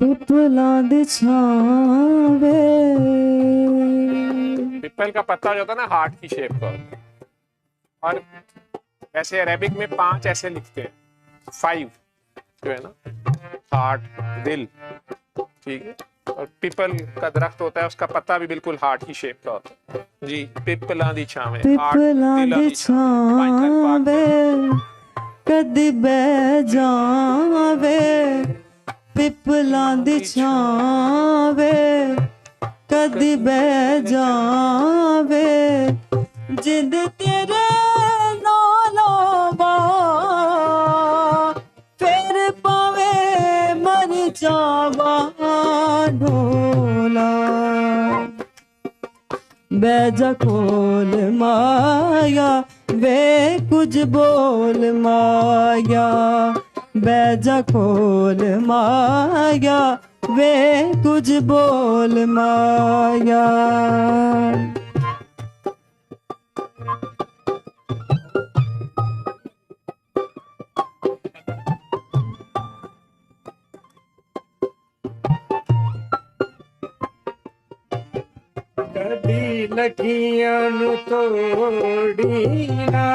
पिपला दिछावे पिपल का पत्ता जो होता है ना हार्ट की शेप का, और ऐसे अरेबिक में 5 ऐसे लिखते हैं, 5 जो है ना, हार्ट दिल, ठीक है। और पिपल का दरख्त होता है, उसका पत्ता भी बिल्कुल हार्ट की शेप का होता है जी। पिपला दी छावे, पिपला दिछावे कदी बह जावे पिपला दिछावे कदी बह जावे जिद तेरे नालों फिर पावे मर जावा ढोला बैजा कोल माया वे कुछ बोल माया, बैजा खोल माया, वे कुछ बोल माया। कदी लगियां नु तोड़ी ना,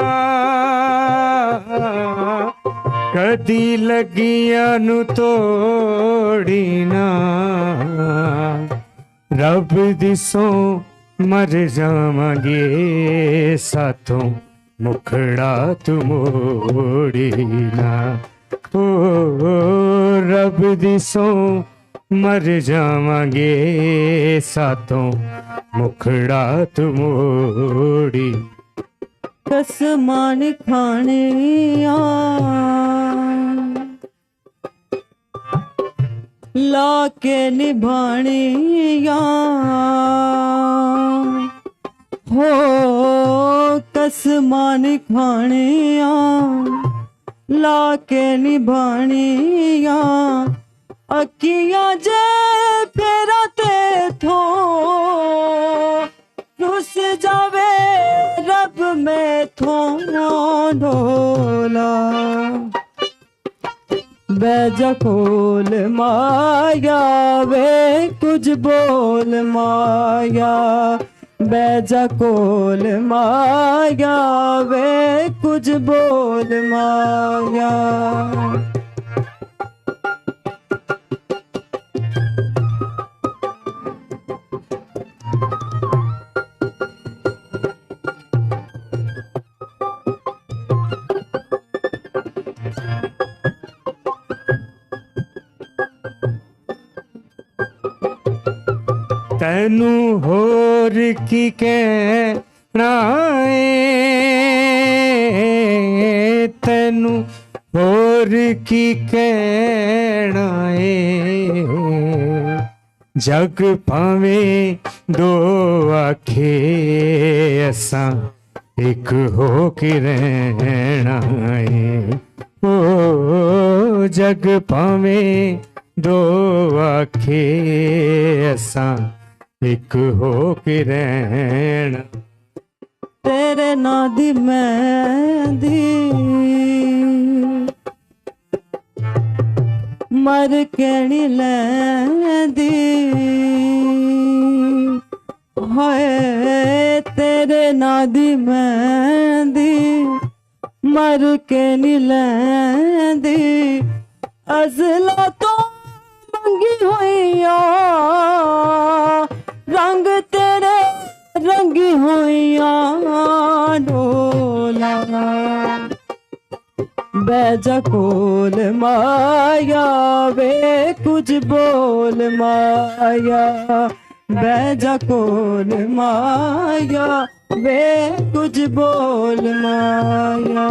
कदी लगियां नु तोड़ी ना, रब दिसों मर जावांगे साथों मुखड़ा तू मोड़ी ना। ओ रब दिसों मर जावांगे साथों मुखड़ा तू मोड़ी। कसमान खानिया लाके निभानिया, हो कसमान खानिया लाके निभानिया। अखियां जे फेरा ते थो रुस जावे रब में थो ढोला। बैजा खोल माया, वे कुछ बोल माया, बैजा खोल माया, वे कुछ बोल माया। तैनू होर की कहना है, तैनू होर की कहना है। जग भावे दो आखे असां एक हो के रहना है। ओ जग भावे दो आखे असां एक हो के रहना। तेरे नां दी मेहंदी मर के नी लैंदी, हाय तेरे नां दी मेहंदी मर के नी लैंदी। अज़ला तो मंगी होइया रंग तेरे रंगी होइया ढोला। बैजा खोल माया, वे कुछ बोल माया, बैजा खोल माया, वे कुछ बोल माया।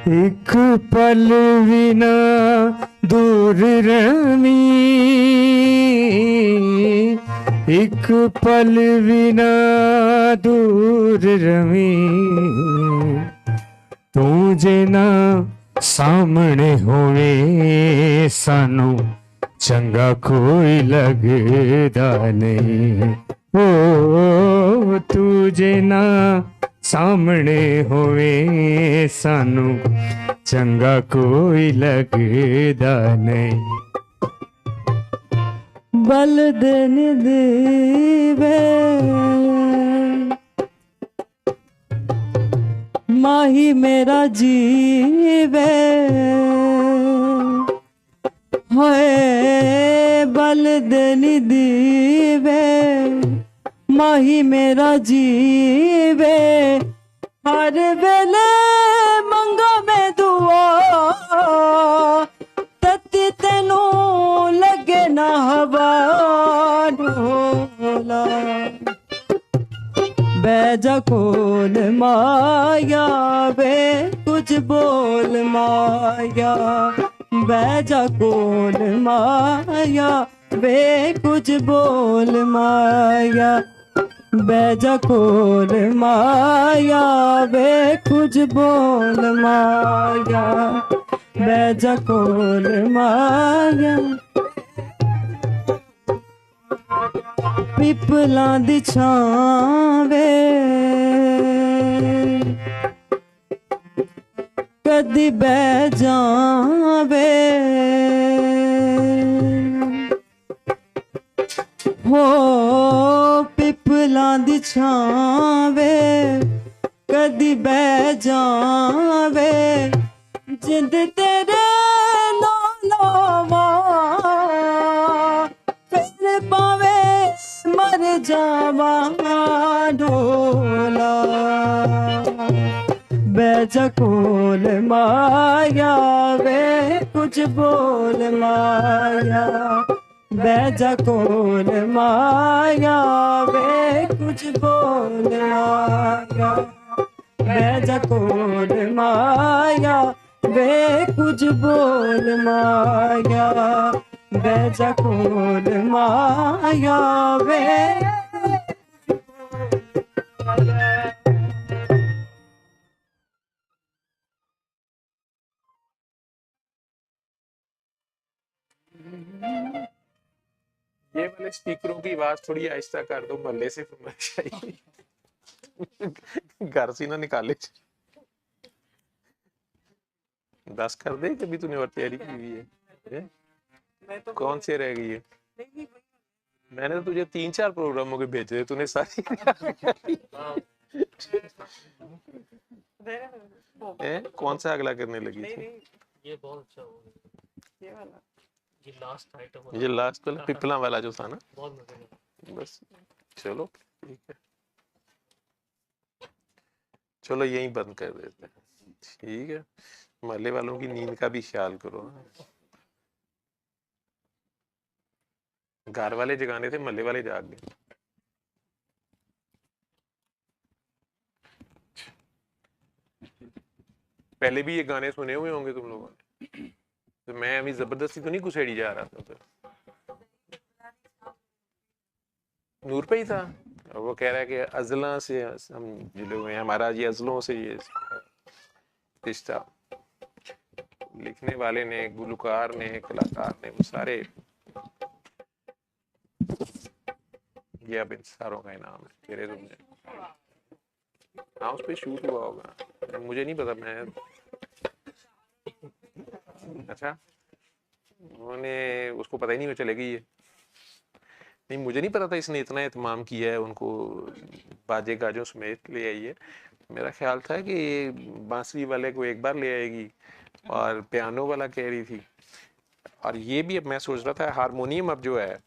एक पल बिना दूर रमी, एक पल बिना दूर रमी। तू जे ना सामने होवे सानू चंगा कोई लगदा नहीं। ओ तू जे ना सामने होवे सानू चंगा कोई लगदा नहीं। बल दिन दीवे माही मेरा जीवे, हाय बल दिन दीवे माही मेरा जीवे। हर वेले मंगा में दुआ तत्ती तेनू लगे ना हवा ढोला। बैजा माया बैजा कोल माया वे कुछ बोल माया बैजा कोल माया वे कुछ बोल माया बैजा कोल माया पिपलां दी छावे कदी बह जावे हो पिपलां दी छावे कदी बह जावे जिंद तेरे लावा फिर पावे मर जावा ढोला बैजा कोल माया वे कुछ बोल माया बैजा कोल माया वे कुछ बोल माया बैजा कोल माया वे कुछ बोल माया बैजा कोल माया वे ये वाले स्पीकरों की आवाज थोड़ी आहिस्ता कर दो, मोहल्ले से फरमाइश आई। घर से ना निकाले। 10 कर दे, कभी तूने और तैयारी की हुई है? तो कौन से रह गई है? मैंने तो तुझे 3-4 प्रोग्रामों के भेजे, तूने सारी कौन सा अगला करने लगी थी? ये बहुत अच्छा हो गया, ये वाला, ये लास्ट आइटम, ये लास्ट वाला पिपला वाला जो था ना, बहुत मजे का। बस चलो ठीक है, चलो यहीं बंद कर देते हैं, ठीक है। मोहल्ले वालों की नींद का भी ख्याल करो। घर वाले जगाने थे, मोहल्ले वाले जाग गए। पहले भी ये गाने सुने हुए होंगे तुम लोगों ने, तो मैं अभी जबरदस्ती तो नहीं घुसेड़ी जा रहा था। तो नूर पे ही था, और वो कह रहा है कि अजला से हम जुड़े हुए हैं, हमारा ये अजलों से ये रिश्ता। लिखने वाले ने, गुलकार ने, कलाकार ने, वो सारे, ये अब इन सारों का इनाम है तेरे तुमने। हाँ उस पर शूट हुआ होगा, मुझे नहीं पता। मैं अच्छा, उन्होंने उसको पता ही नहीं, वो चलेगी ये नहीं, मुझे नहीं पता था इसने इतना एहतमाम किया है, उनको बाजे गाजों समेत ले आई है। मेरा ख्याल था कि ये बांसुरी वाले को एक बार ले आएगी और पियानो वाला कह रही थी, और ये भी अब मैं सोच रहा था हारमोनियम अब जो है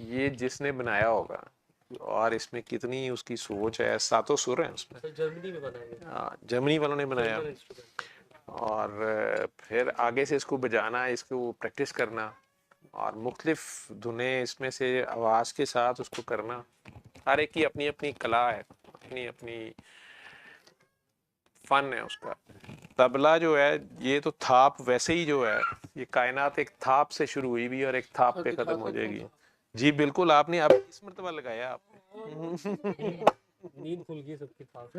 ये जिसने बनाया होगा, और इसमें कितनी उसकी सोच है, 7 सुर हैं उसमें। जर्मनी में बनाया, हाँ जर्मनी वालों ने बनाया, और फिर आगे से इसको बजाना, इसको प्रैक्टिस करना, और मुख्तलिफ धुनें इसमें से आवाज़ के साथ उसको करना। हर एक की अपनी अपनी कला है, अपनी अपनी फन है उसका। तबला जो है ये तो थाप वैसे ही जो है, ये कायनात एक थाप से शुरू हुई भी और एक थाप पे खत्म हो जाएगी। जी बिल्कुल, आपने अब इस मर्तबा लगाया आपने। नींद खुल गई सबकी था।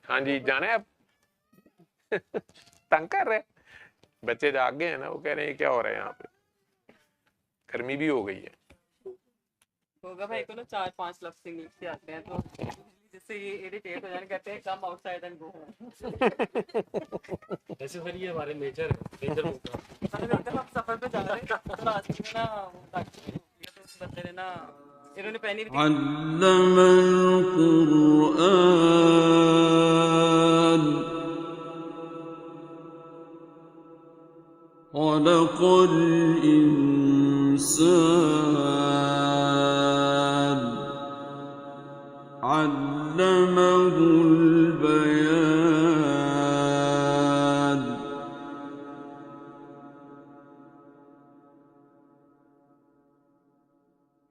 हाँ जी, जाना है आप? तंग कर रहे बच्चे, जाग गए हैं ना, वो कह रहे हैं क्या हो रहा है यहाँ पे, गर्मी भी हो गई है। होगा भाई को ना 4-5 लफ्ज इंग्लिश से आते हैं, तो जिससे ये इरिटेट हो जाने, कहते हैं come outside and go home. वैसे सर ये हमारे मेजर होगा। हम सफर पे जा रहे हैं, तो आज की ना वो ताकि तो उस बंदे ने ना, इन्होंने पहनी भी अल्लमल कुरआन खलक़ल इंसान अल्लमहुल बयान।